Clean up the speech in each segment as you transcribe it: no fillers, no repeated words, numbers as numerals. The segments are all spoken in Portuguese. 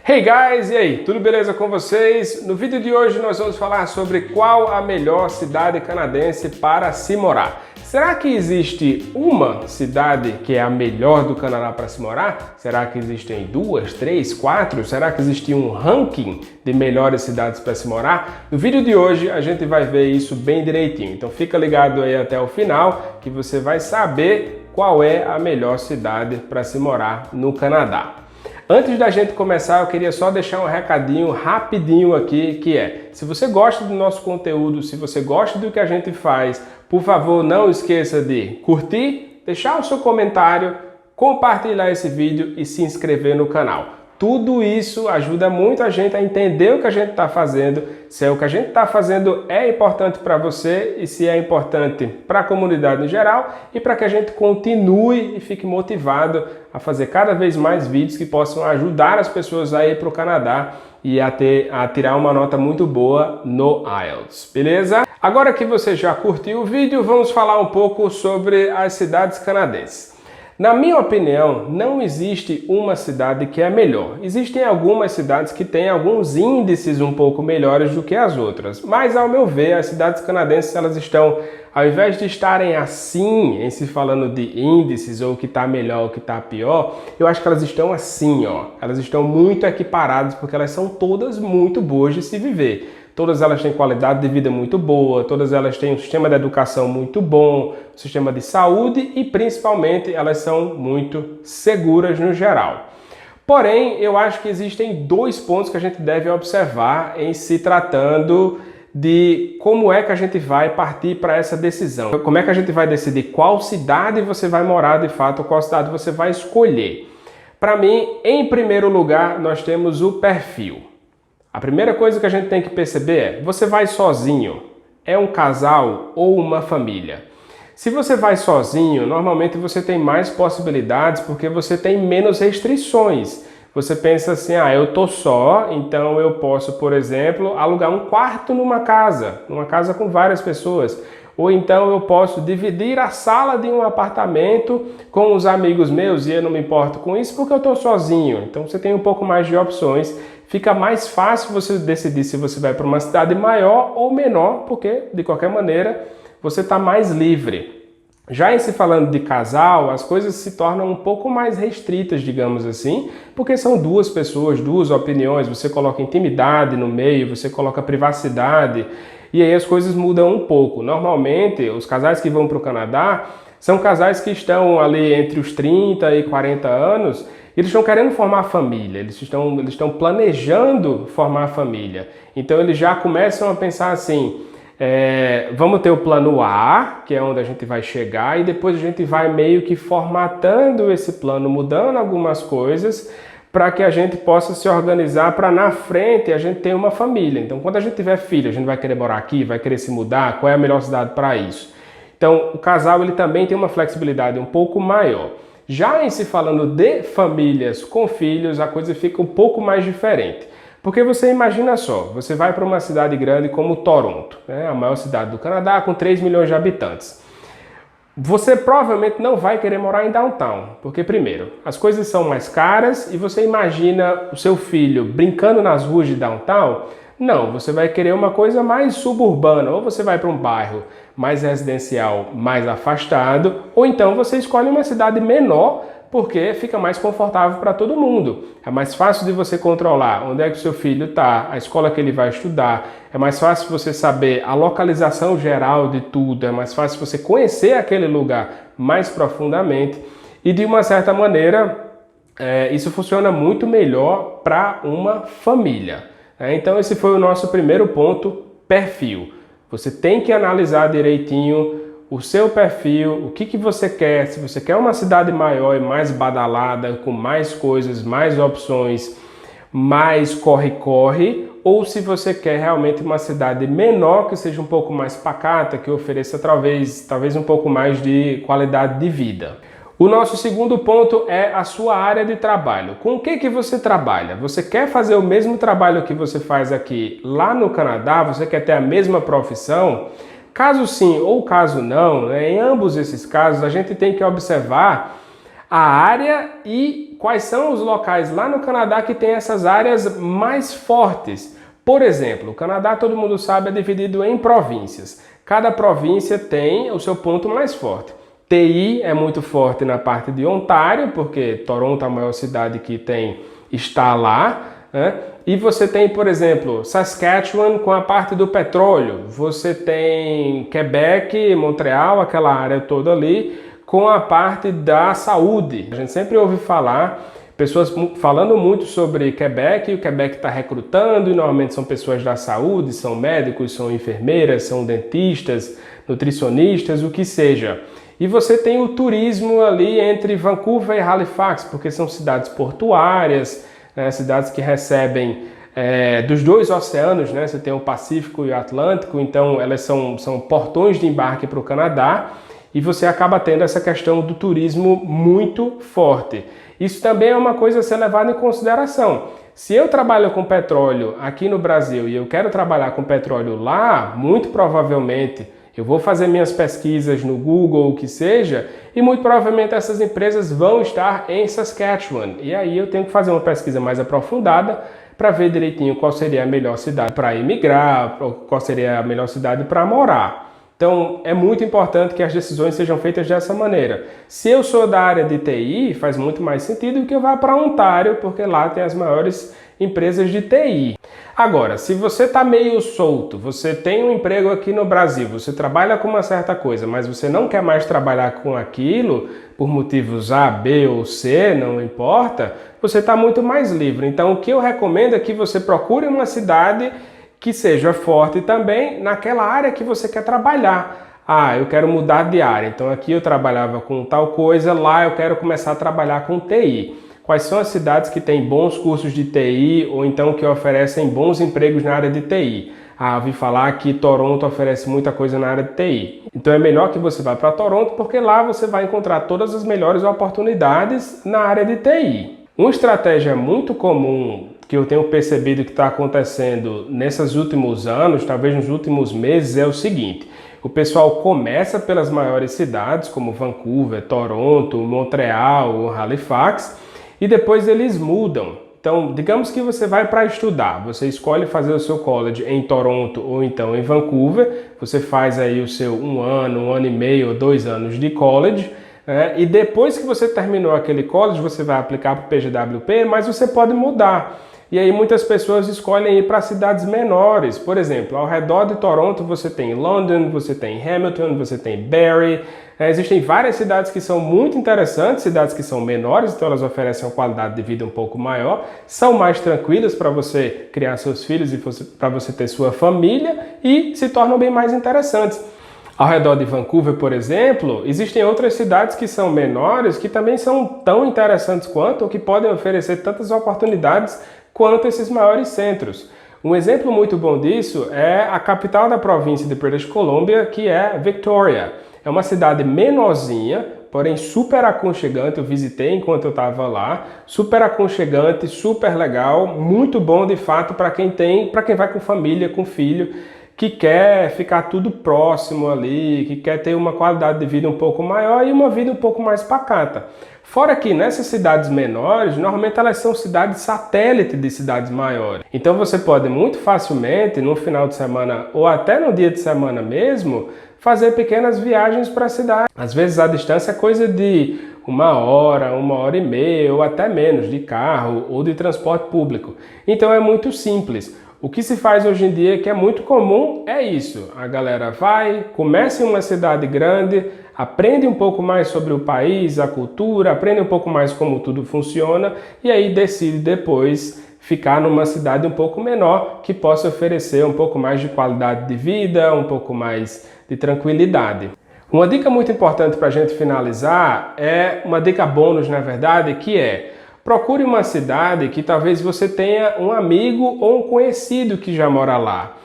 Hey guys, e aí, tudo beleza com vocês? No vídeo de hoje nós vamos falar sobre qual a melhor cidade canadense para se morar. Será que existe uma cidade que é a melhor do Canadá para se morar? Será que existem duas, três, quatro? Será que existe um ranking de melhores cidades para se morar? No vídeo de hoje a gente vai ver isso bem direitinho, então fica ligado aí até o final que você vai saber qual é a melhor cidade para se morar no Canadá. Antes da gente começar, eu queria só deixar um recadinho rapidinho aqui, que é, se você gosta do nosso conteúdo, se você gosta do que a gente faz, por favor, não esqueça de curtir, deixar o seu comentário, compartilhar esse vídeo e se inscrever no canal. Tudo isso ajuda muito a gente a entender o que a gente está fazendo, se é o que a gente está fazendo é importante para você e se é importante para a comunidade em geral e para que a gente continue e fique motivado a fazer cada vez mais vídeos que possam ajudar as pessoas a ir para o Canadá e a tirar uma nota muito boa no IELTS, beleza? Agora que você já curtiu o vídeo, vamos falar um pouco sobre as cidades canadenses. Na minha opinião, não existe uma cidade que é melhor. Existem algumas cidades que têm alguns índices um pouco melhores do que as outras. Mas, ao meu ver, as cidades canadenses, elas estão, ao invés de estarem assim, em se falando de índices, ou o que está melhor, ou o que está pior, eu acho que elas estão assim, ó. Elas estão muito equiparadas, porque elas são todas muito boas de se viver. Todas elas têm qualidade de vida muito boa, todas elas têm um sistema de educação muito bom, um sistema de saúde e, principalmente, elas são muito seguras no geral. Porém, eu acho que existem dois pontos que a gente deve observar em se tratando de como é que a gente vai partir para essa decisão. Como é que a gente vai decidir qual cidade você vai morar de fato, ou qual cidade você vai escolher. Para mim, em primeiro lugar, nós temos o perfil. A primeira coisa que a gente tem que perceber é, você vai sozinho? É um casal ou uma família? Se você vai sozinho, normalmente você tem mais possibilidades porque você tem menos restrições. Você pensa assim, eu tô só, então eu posso, por exemplo, alugar um quarto numa casa com várias pessoas. Ou então eu posso dividir a sala de um apartamento com os amigos meus e eu não me importo com isso porque eu estou sozinho. Então você tem um pouco mais de opções. Fica mais fácil você decidir se você vai para uma cidade maior ou menor, porque de qualquer maneira você está mais livre. Já em se falando de casal, as coisas se tornam um pouco mais restritas, digamos assim, porque são duas pessoas, duas opiniões, você coloca intimidade no meio, você coloca privacidade, e aí as coisas mudam um pouco. Normalmente, os casais que vão para o Canadá são casais que estão ali entre os 30 e 40 anos, eles estão querendo formar família, eles estão planejando formar família. Então eles já começam a pensar assim, vamos ter o plano A, que é onde a gente vai chegar, e depois a gente vai meio que formatando esse plano, mudando algumas coisas, para que a gente possa se organizar para na frente a gente ter uma família. Então quando a gente tiver filho, a gente vai querer morar aqui, vai querer se mudar, qual é a melhor cidade para isso? Então o casal ele também tem uma flexibilidade um pouco maior. Já em se falando de famílias com filhos, a coisa fica um pouco mais diferente. Porque você imagina só, você vai para uma cidade grande como Toronto, a maior cidade do Canadá, com 3 milhões de habitantes. Você provavelmente não vai querer morar em downtown, porque primeiro, as coisas são mais caras e você imagina o seu filho brincando nas ruas de downtown. Não, você vai querer uma coisa mais suburbana, ou você vai para um bairro mais residencial, mais afastado, ou então você escolhe uma cidade menor, porque fica mais confortável para todo mundo. É mais fácil de você controlar onde é que o seu filho está, a escola que ele vai estudar, é mais fácil você saber a localização geral de tudo, é mais fácil você conhecer aquele lugar mais profundamente e de uma certa maneira isso funciona muito melhor para uma família. Então esse foi o nosso primeiro ponto, perfil. Você tem que analisar direitinho o seu perfil, o que você quer, se você quer uma cidade maior e mais badalada, com mais coisas, mais opções, mais corre-corre, ou se você quer realmente uma cidade menor, que seja um pouco mais pacata, que ofereça talvez um pouco mais de qualidade de vida. O nosso segundo ponto é a sua área de trabalho. Com o que você trabalha? Você quer fazer o mesmo trabalho que você faz aqui lá no Canadá? Você quer ter a mesma profissão? Caso sim ou caso não, em ambos esses casos a gente tem que observar a área e quais são os locais lá no Canadá que tem essas áreas mais fortes. Por exemplo, o Canadá, todo mundo sabe, é dividido em províncias. Cada província tem o seu ponto mais forte. TI é muito forte na parte de Ontário, porque Toronto, a maior cidade que tem, está lá, né? E você tem, por exemplo, Saskatchewan com a parte do petróleo. Você tem Quebec, Montreal, aquela área toda ali, com a parte da saúde. A gente sempre ouve falar, pessoas falando muito sobre Quebec, e o Quebec está recrutando, e normalmente são pessoas da saúde, são médicos, são enfermeiras, são dentistas, nutricionistas, o que seja. E você tem o turismo ali entre Vancouver e Halifax, porque são cidades portuárias, né, cidades que recebem dos dois oceanos, né? Você tem o Pacífico e o Atlântico, então elas são portões de embarque para o Canadá, e você acaba tendo essa questão do turismo muito forte. Isso também é uma coisa a ser levada em consideração. Se eu trabalho com petróleo aqui no Brasil e eu quero trabalhar com petróleo lá, muito provavelmente eu vou fazer minhas pesquisas no Google, o que seja, e muito provavelmente essas empresas vão estar em Saskatchewan. E aí eu tenho que fazer uma pesquisa mais aprofundada para ver direitinho qual seria a melhor cidade para emigrar, qual seria a melhor cidade para morar. Então, é muito importante que as decisões sejam feitas dessa maneira. Se eu sou da área de TI, faz muito mais sentido que eu vá para Ontário, porque lá tem as maiores empresas de TI. Agora, se você está meio solto, você tem um emprego aqui no Brasil, você trabalha com uma certa coisa, mas você não quer mais trabalhar com aquilo, por motivos A, B ou C, não importa, você está muito mais livre. Então, o que eu recomendo é que você procure uma cidade que seja forte também naquela área que você quer trabalhar. Ah, eu quero mudar de área, então aqui eu trabalhava com tal coisa, lá eu quero começar a trabalhar com TI. Quais são as cidades que têm bons cursos de TI ou então que oferecem bons empregos na área de TI? Ah, ouvi falar que Toronto oferece muita coisa na área de TI. Então é melhor que você vá para Toronto, porque lá você vai encontrar todas as melhores oportunidades na área de TI. Uma estratégia muito comum que eu tenho percebido que está acontecendo nesses últimos anos, talvez nos últimos meses, é o seguinte: o pessoal começa pelas maiores cidades como Vancouver, Toronto, Montreal, Halifax, e depois eles mudam. Então, digamos que você vai para estudar, você escolhe fazer o seu college em Toronto ou então em Vancouver, você faz aí o seu 1 ano e meio ou 2 anos de college, e depois que você terminou aquele college, você vai aplicar para o PGWP, mas você pode mudar. E aí muitas pessoas escolhem ir para cidades menores. Por exemplo, ao redor de Toronto você tem London, você tem Hamilton, você tem Barrie. Existem várias cidades que são muito interessantes, cidades que são menores, então elas oferecem uma qualidade de vida um pouco maior, são mais tranquilas para você criar seus filhos e para você ter sua família, e se tornam bem mais interessantes. Ao redor de Vancouver, por exemplo, existem outras cidades que são menores, que também são tão interessantes quanto, ou que podem oferecer tantas oportunidades quanto esses maiores centros. Um exemplo muito bom disso é a capital da província de British Columbia, que é Victoria. É uma cidade menorzinha, porém super aconchegante. Eu visitei enquanto eu estava lá, super aconchegante, super legal, muito bom de fato para quem vai com família, com filho, que quer ficar tudo próximo ali, que quer ter uma qualidade de vida um pouco maior e uma vida um pouco mais pacata. Fora que nessas cidades menores, normalmente elas são cidades satélite de cidades maiores. Então você pode muito facilmente, no final de semana ou até no dia de semana mesmo, fazer pequenas viagens para a cidade. Às vezes a distância é coisa de 1 hora, 1h30 ou até menos de carro ou de transporte público. Então é muito simples. O que se faz hoje em dia, que é muito comum, é isso. A galera vai, começa em uma cidade grande, aprende um pouco mais sobre o país, a cultura, aprende um pouco mais como tudo funciona e aí decide depois ficar numa cidade um pouco menor que possa oferecer um pouco mais de qualidade de vida, um pouco mais de tranquilidade. Uma dica muito importante para a gente finalizar é uma dica bônus, na verdade, que é: procure uma cidade que talvez você tenha um amigo ou um conhecido que já mora lá.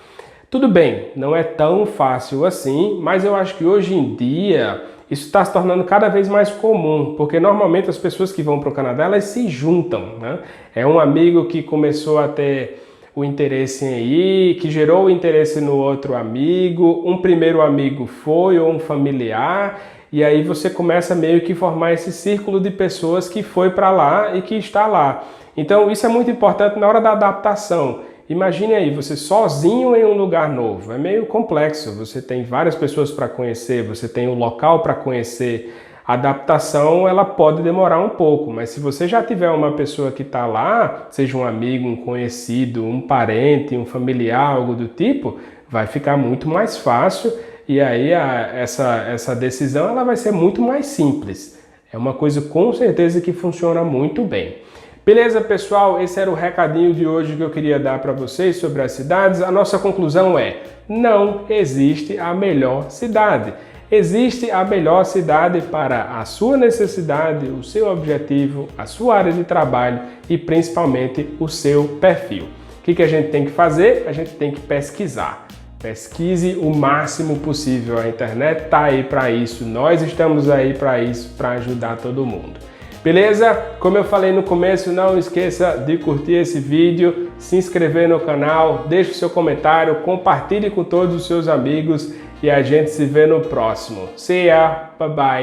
Tudo bem, não é tão fácil assim, mas eu acho que hoje em dia isso está se tornando cada vez mais comum, porque normalmente as pessoas que vão para o Canadá, elas se juntam, né? É um amigo que começou a ter o interesse em ir, que gerou o interesse no outro amigo, um primeiro amigo foi ou um familiar, e aí você começa meio que formar esse círculo de pessoas que foi para lá e que está lá. Então isso é muito importante na hora da adaptação. Imagine aí, você sozinho em um lugar novo, é meio complexo, você tem várias pessoas para conhecer, você tem o local para conhecer. A adaptação ela pode demorar um pouco, mas se você já tiver uma pessoa que está lá, seja um amigo, um conhecido, um parente, um familiar, algo do tipo, vai ficar muito mais fácil e aí essa decisão ela vai ser muito mais simples. É uma coisa com certeza que funciona muito bem. Beleza, pessoal? Esse era o recadinho de hoje que eu queria dar para vocês sobre as cidades. A nossa conclusão é: não existe a melhor cidade. Existe a melhor cidade para a sua necessidade, o seu objetivo, a sua área de trabalho e principalmente o seu perfil. O que a gente tem que fazer? A gente tem que pesquisar. Pesquise o máximo possível. A internet está aí para isso. Nós estamos aí para isso, para ajudar todo mundo. Beleza? Como eu falei no começo, não esqueça de curtir esse vídeo, se inscrever no canal, deixe o seu comentário, compartilhe com todos os seus amigos e a gente se vê no próximo. See ya! Bye bye!